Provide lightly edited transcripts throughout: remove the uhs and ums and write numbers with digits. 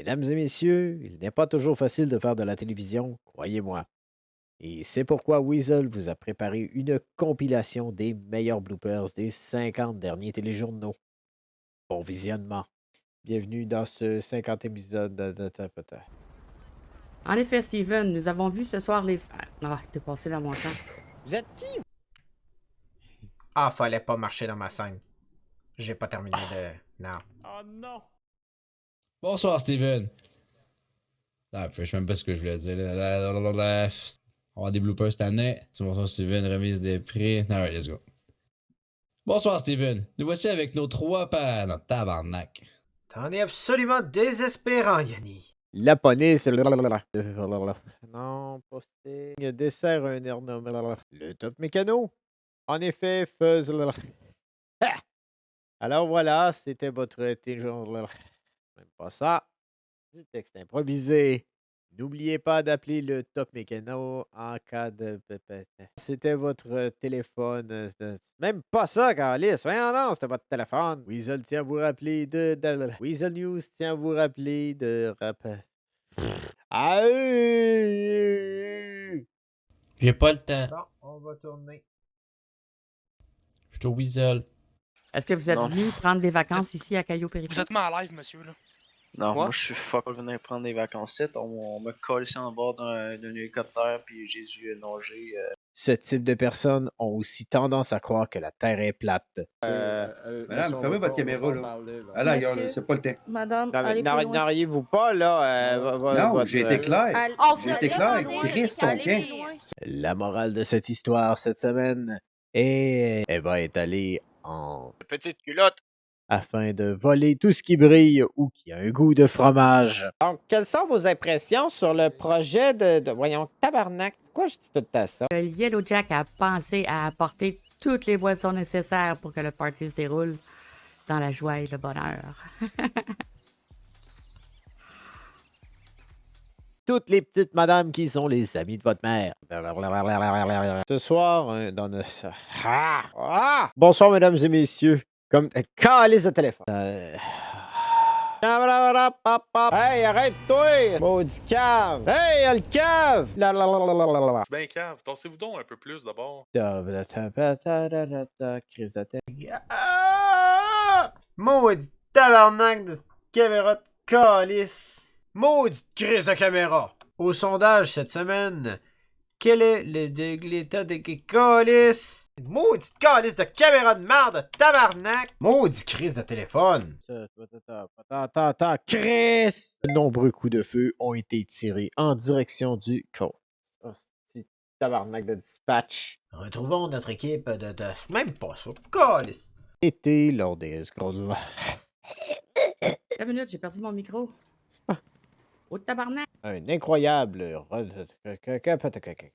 Mesdames et messieurs, il n'est pas toujours facile de faire de la télévision, croyez-moi. Et c'est pourquoi Weasel vous a préparé une compilation des meilleurs bloopers des 50 derniers téléjournaux. Bon visionnement. Bienvenue dans ce 50 épisode de Tapata. En effet, Steven, nous avons vu ce soir les... Ah, t'es passé dans mon temps. Vous êtes qui? Ah, fallait pas marcher dans ma scène. J'ai pas terminé de... Non. Oh non! Bonsoir, Steven. Ah, je sais même pas ce que je voulais dire. On va avoir des bloopers cette année. Bonsoir, Steven. Remise des prix. Alright, let's go. Bonsoir, Steven. Nous voici avec nos 3 pas. Non, tabarnak. T'en es absolument désespérant, Yanni. La police. Non, posting. Dessert un air. Le top mécano. En effet, fuzz. Alors voilà, c'était votre téléjournal. Même pas ça. Du texte improvisé. N'oubliez pas d'appeler le top mécano en cas de... C'était votre téléphone. Même pas ça, Carlis. Voyons non, c'était votre téléphone. Weasel tient à vous rappeler de... Weasel News tient à vous rappeler de... Ah! J'ai pas le temps. Bon, on va tourner. Je suis au Weasel. Est-ce que vous êtes venu prendre des vacances ici à Caillou Vous Périphérique? êtes mis en live, monsieur, là. Non, Quoi? moi je suis fuck venir prendre des vacances. On me colle ici en bord d'un hélicoptère, puis Jésus a nagé. Ce type de personnes ont aussi tendance à croire que la Terre est plate. Madame, fermez votre caméra, là. Ah là, regarde, là, c'est pas le temps. Madame, allez plus loin. N'auriez-vous pas, là... Non, j'ai été clair. J'ai été clair. Christ, ton camp. La morale de cette histoire cette semaine est... Elle va étaler en... Petite culotte. afin de voler tout ce qui brille ou qui a un goût de fromage. Donc, quelles sont vos impressions sur le projet de voyons, tabarnak? Pourquoi je dis tout à ça? Le Yellow Jack a pensé à apporter toutes les boissons nécessaires pour que le party se déroule dans la joie et le bonheur. Toutes les petites madames qui sont les amies de votre mère. Ce soir, dans notre... Bonsoir, mesdames et messieurs. Comme... Calice de téléphone. Hey, arrête-toi! Maudit cave! Hey, le cave! C'est bien cave. Torsez-vous donc un peu plus d'abord. Crise de tête. Maudit tabarnak de caméra de calice. Maudite crise de caméra. Au sondage cette semaine, quel est l'état des calices? Maudite calice de caméra de merde, tabarnak! Maudit crise de téléphone! Chris! De nombreux coups de feu ont été tirés en direction du corps. Tabarnak de dispatch. Retrouvons notre équipe de... Même pas ça, calice! Été lors des escrocs. 2 minutes, j'ai perdu mon micro. Oh, tabarnak! Un incroyable...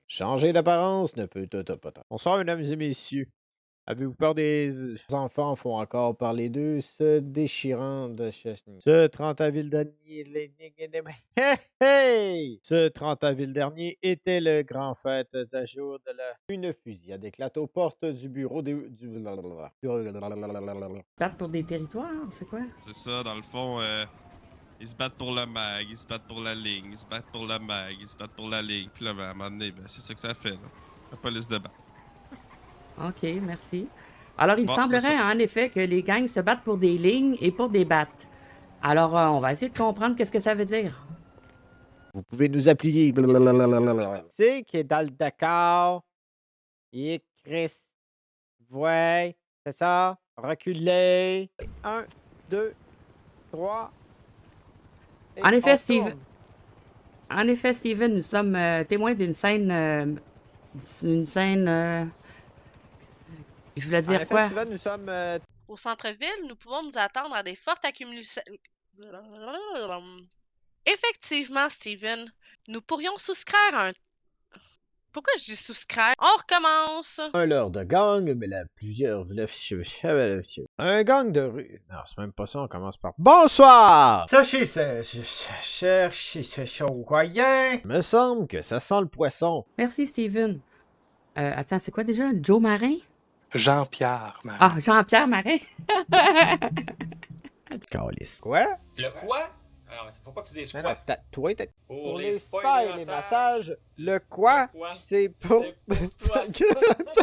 Changer d'apparence ne peut... Bonsoir, mesdames et messieurs. Avez-vous peur des enfants font encore parler d'eux, se déchirant de Chesney? Ce 30 avril dernier... Hey! Ce 30 avril dernier était le grand fête d'un jour de la... Une fusillade éclate aux portes du bureau du... Battre pour des territoires, c'est quoi? C'est ça, dans le fond, ils se battent pour la mag, ils se battent pour la ligne, ils se battent pour la mag, ils se battent pour la ligne. Puis là, ben, à un moment donné, ben, c'est ça que ça fait, là. La police de bat. OK, merci. Alors, il Bon, semblerait c'est ça. en effet que les gangs se battent pour des lignes et pour des battes. Alors, on va essayer de comprendre qu'est-ce que ça veut dire. Vous pouvez nous appuyer. C'est qui est dans le Dakar. Et Chris. Ouais, c'est ça. Reculez. 1, 2, 3. En effet, Steven, nous sommes témoins d'une scène... je voulais dire quoi? Steven, nous sommes... Au centre-ville, nous pouvons nous attendre à des fortes accumulations. Effectivement, Steven, nous pourrions souscrire à un... Pourquoi je dis souscrire? On recommence! un leurre de gang, mais là, plusieurs... Un gang de rue. Non, c'est même pas ça, on commence par... Bonsoir! Sachez ce chocoyen. Me semble que ça sent le poisson. Merci, Steven. Attends, c'est quoi déjà? Joe Marin? Jean-Pierre, Marin. Ah, Jean-Pierre Marin? Calice. Quoi? Le quoi? faut pas que tu dises Non, quoi. non, toi, t'as... Pour les spas et les massages, le quoi? C'est pour... toi.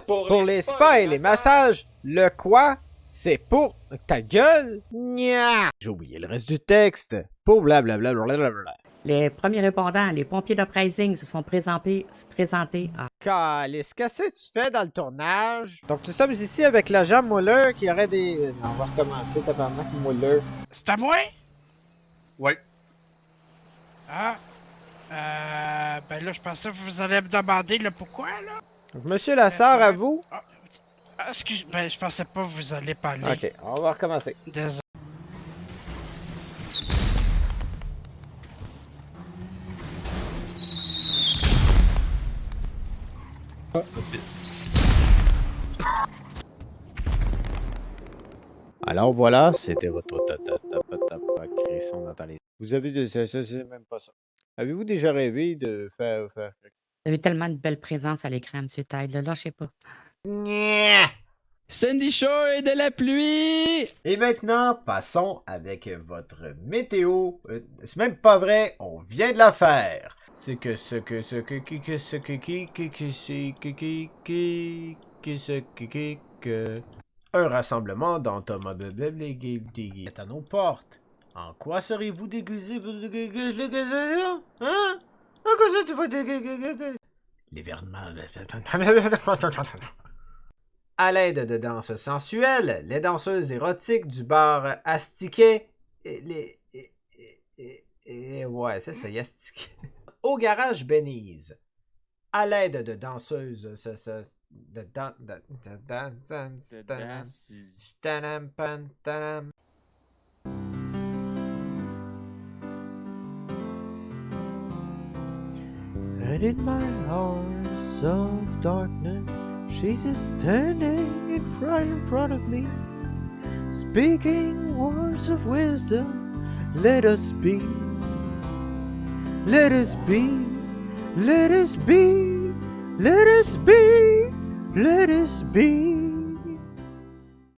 Pour les spas et les massages, le quoi? C'est pour ta gueule? Nya! J'ai oublié le reste du texte. Pour blablabla. Les premiers répondants, les pompiers d'Uprising, se sont présentés à... Calice, qu'est-ce que tu fais dans le tournage? Donc, nous sommes ici avec l'agent Muller qui aurait des... Non, on va recommencer, tabarnak, Muller. C'est à moi? Oui. Ah. Ben là, je pensais que vous allez me demander le pourquoi, là. Donc, Monsieur Lassard, à vous? Excuse, ben je pensais pas que vous allez parler. Ok, on va recommencer. Désolé. Alors voilà, c'était votre crisson dans les... Vous avez... C'est même pas ça. Avez-vous déjà rêvé de faire... Vous avez tellement de belle présence à l'écran, M. Tide, là, lâchez pas. Sandy Shore et de la pluie! Et maintenant, passons avec votre météo. C'est même pas vrai, on vient de la faire. C'est que un rassemblement d'automobiles est à nos portes. En quoi serez-vous déguisés pour hein? En quoi ça tu vas déguiser? L'événement... À l'aide de danses sensuelles, les danseuses érotiques du bar Astiquet ouais, c'est ça, Astiquet. Au garage Benny's. À l'aide de danseuses And in my hours of darkness, she's standing in front of me, speaking words of wisdom. Let us be, let us be, let us be, let us be, let us be.